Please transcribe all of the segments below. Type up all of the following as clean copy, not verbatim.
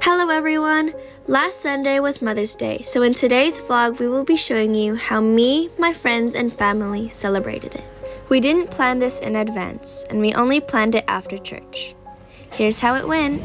Hello everyone! Last Sunday was Mother's Day, so in today's vlog we will be showing you how me, my friends, and family celebrated it. We didn't plan this in advance, and we only planned it after church. Here's how it went.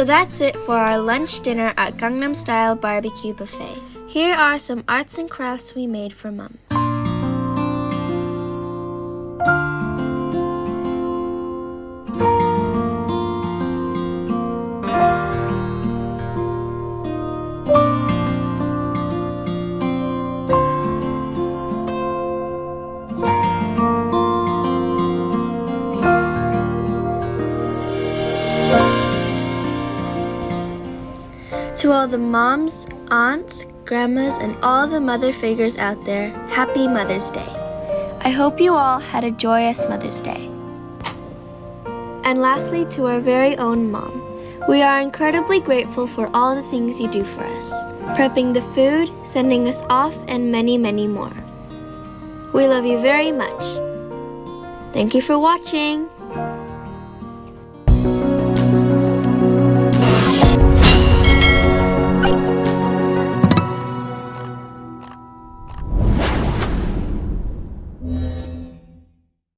So that's it for our lunch dinner at Gangnam Style Barbecue Buffet. Here are some arts and crafts we made for Mom. To all the moms, aunts, grandmas, and all the mother figures out there, happy Mother's Day. I hope you all had a joyous Mother's Day. And lastly, to our very own mom, we are incredibly grateful for all the things you do for us, prepping the food, sending us off, and many, many more. We love you very much. Thank you for watching.